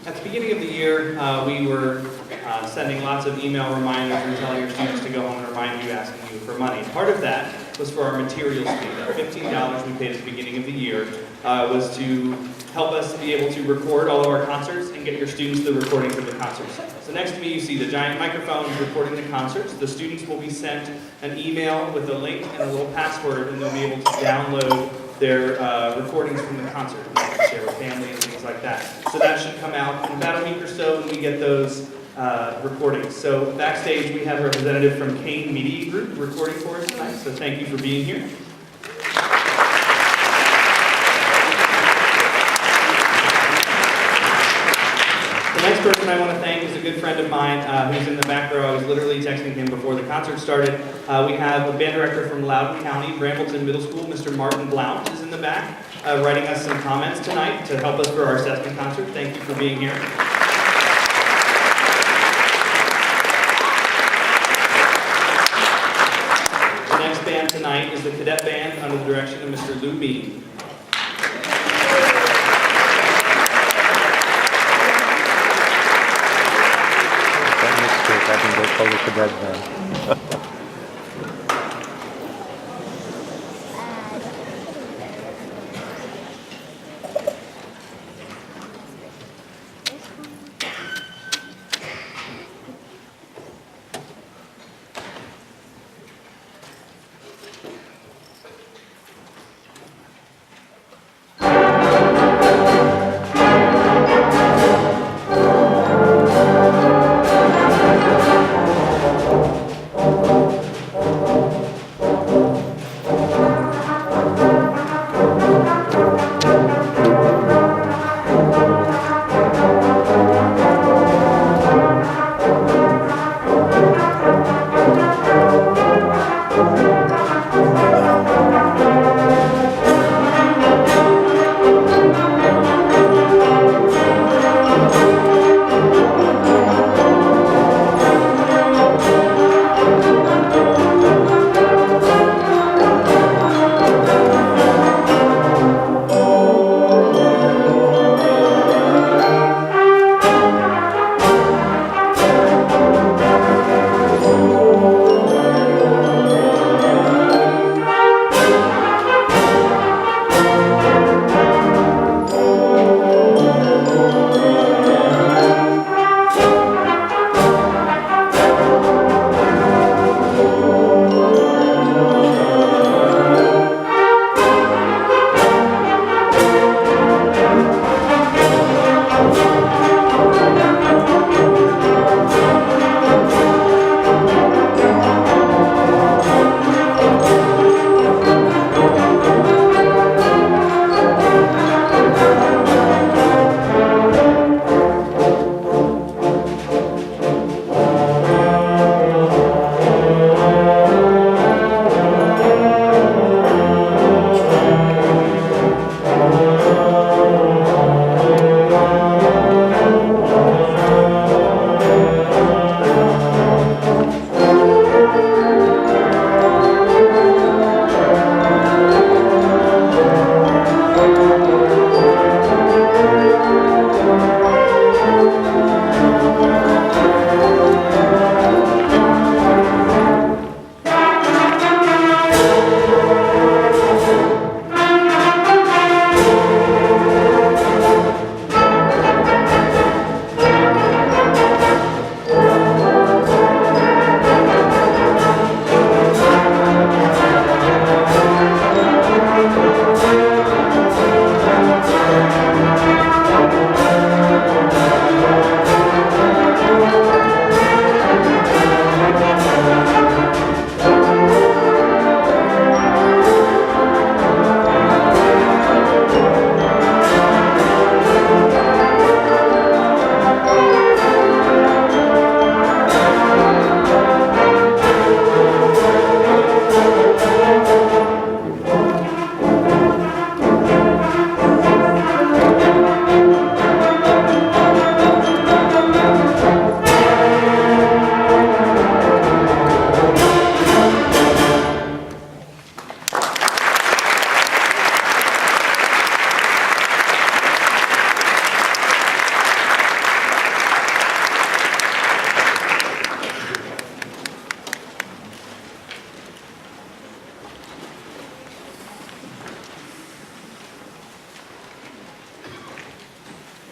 At the beginning of the year, we were sending lots of email reminders and telling your students to go home and remind you, asking you for money. Part of that was for our materials fee. That $15 we paid at the beginning of the year was to help us be able to record all of our concerts and get your students the recordings of the concerts. So next to me you see the giant microphones recording the concerts. The students will be sent an email with a link and a little password, and they'll be able to download their recordings from the concert and they can share with family and things like that. So that should come out in about a week or so when we get those recordings. So backstage we have a representative from Kane Media Group recording for us tonight, so thank you for being here. The next person I want to thank is a good friend of mine who's in the back row. I was literally texting him before the concert started. We have a band director from Loudoun County, Brambleton Middle School, Mr. Martin Blount is in the back, writing us some comments tonight to help us for our assessment concert. Thank you for being here. The next band tonight is the Cadet Band under the direction of Mr. Lou Bean. I can go call the Cadet Band.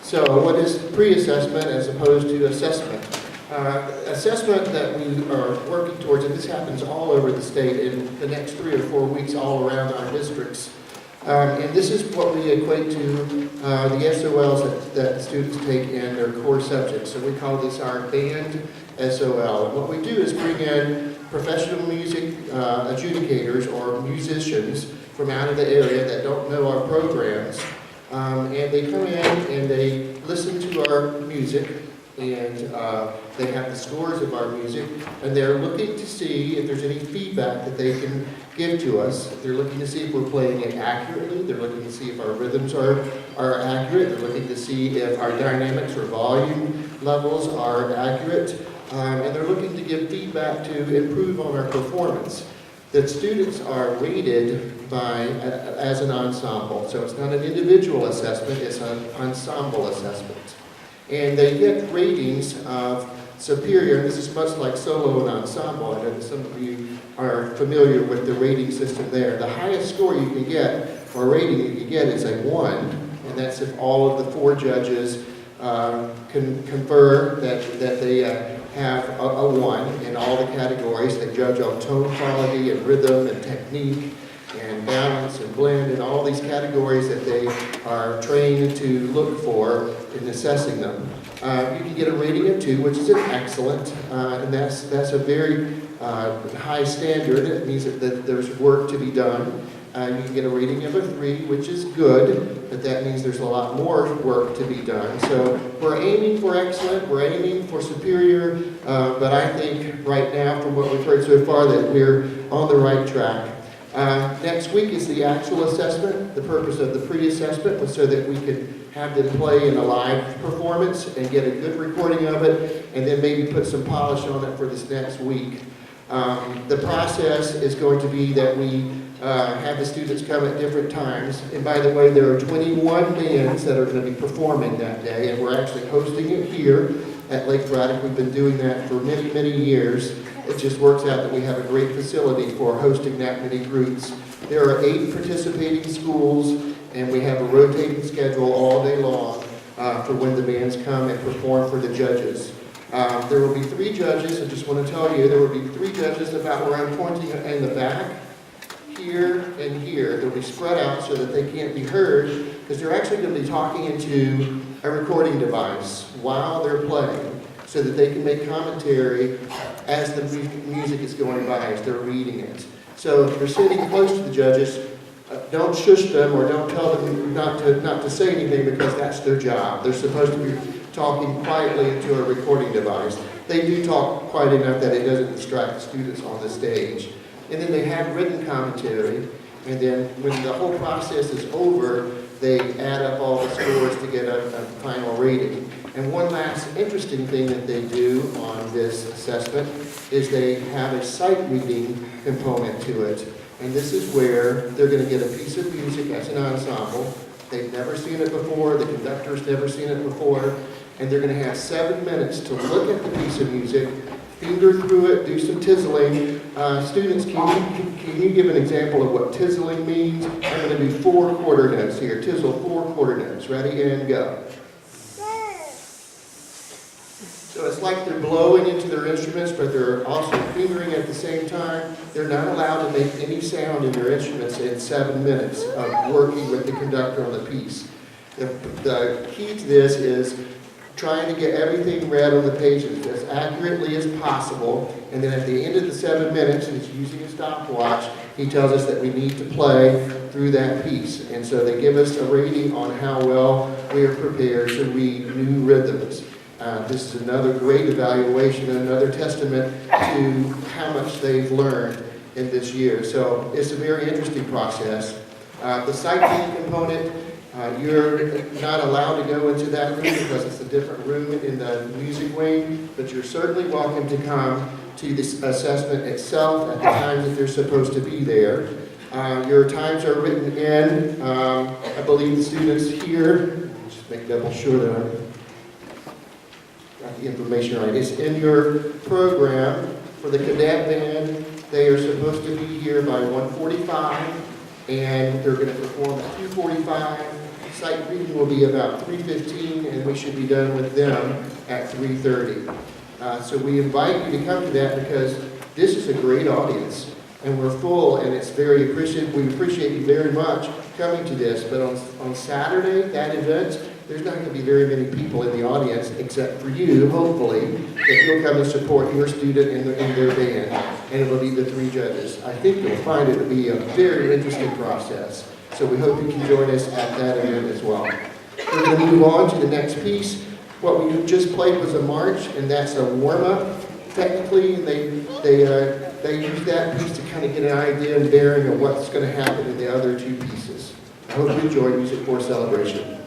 So what is pre-assessment as opposed to assessment? Assessment that we are working towards, and this happens all over the state in the next 3 or 4 weeks all around our districts. And this is what we equate to the SOLs that students take in their core subjects. So we call this our band SOL. And what we do is bring in professional music adjudicators or musicians from out of the area that don't know our programs. And they come in and they listen to our music, and they have the scores of our music, and they're looking to see if there's any feedback that they can give to us. They're looking to see if we're playing it accurately. They're looking to see if our rhythms are accurate. They're looking to see if our dynamics or volume levels are accurate. And they're looking to give feedback to improve on our performance. The students are rated as an ensemble. So it's not an individual assessment, it's an ensemble assessment. And they get ratings of superior, and this is much like solo and ensemble. I know that some of you are familiar with the rating system there. The highest score you can get, or rating you can get, is a 1, and that's if all of the 4 judges can confer that they have a 1 in all the categories. They judge on tone quality and rhythm and technique and balance and blend and all these categories that they are trained to look for in assessing them. You can get a rating of 2, which is an excellent, and that's a very high standard. It means that there's work to be done. You can get a rating of a 3, which is good, but that means there's a lot more work to be done. So we're aiming for excellent, we're aiming for superior, but I think right now, from what we've heard so far, that we're on the right track. Next week is the actual assessment. The purpose of the pre-assessment was so that we could have them play in a live performance and get a good recording of it, and then maybe put some polish on it for this next week. The process is going to be that we have the students come at different times. And by the way, there are 21 bands that are going to be performing that day, and we're actually hosting it here at Lake Braddock. We've been doing that for many, many years. It just works out that we have a great facility for hosting that many groups. There are 8 participating schools, and we have a rotating schedule all day long for when the bands come and perform for the judges. There will be 3 judges. I just want to tell you, there will be 3 judges about where I'm pointing in the back, here, and here. They'll be spread out so that they can't be heard, because they're actually going to be talking into a recording device while they're playing, so that they can make commentary as the music is going by, as they're reading it. So if you're sitting close to the judges, don't shush them or don't tell them not to say anything, because that's their job. They're supposed to be talking quietly into a recording device. They do talk quiet enough that it doesn't distract the students on the stage. And then they have written commentary, and then when the whole process is over, they add up all the scores to get a final rating. And one last interesting thing that they do on this assessment is they have a sight reading component to it. And this is where they're going to get a piece of music as an ensemble. They've never seen it before, the conductor's never seen it before, and they're going to have 7 minutes to look at the piece of music, finger through it, do some tizzling. Students, can you give an example of what tizzling means? I'm going to do 4 quarter notes here. Tizzle 4 quarter notes. Ready, and go. So it's like they're blowing into their instruments, but they're also fingering at the same time. They're not allowed to make any sound in their instruments in 7 minutes of working with the conductor on the piece. The key to this is trying to get everything read on the pages as accurately as possible, and then at the end of the 7 minutes, and he's using a stopwatch, he tells us that we need to play through that piece. And so they give us a rating on how well we are prepared to read new rhythms. This is another great evaluation and another testament to how much they've learned in this year. So it's a very interesting process. The sight reading component, you're not allowed to go into that room because it's a different room in the music wing, but you're certainly welcome to come to this assessment itself at the time that they're supposed to be there. Your times are written in. I believe the students here, just make double sure that I'm got the information right. It's in your program for the cadet band. They are supposed to be here by 1:45, and they're going to perform at 2:45. Site greeting will be about 3:15, and we should be done with them at 3:30. So we invite you to come to that because this is a great audience, and we're full, and it's very appreciative. We appreciate you very much coming to this. But on Saturday, that event, there's not going to be very many people in the audience except for you, hopefully, that you'll come and support your student in their band, and it will be the 3 judges. I think you'll find it to be a very interesting process. So we hope you can join us at that event as well. We're going to move on to the next piece. What we just played was a march, and that's a warm-up. Technically, they use that piece to kind of get an idea and bearing of what's going to happen in the other 2 pieces. I hope you enjoy Music Corps Celebration.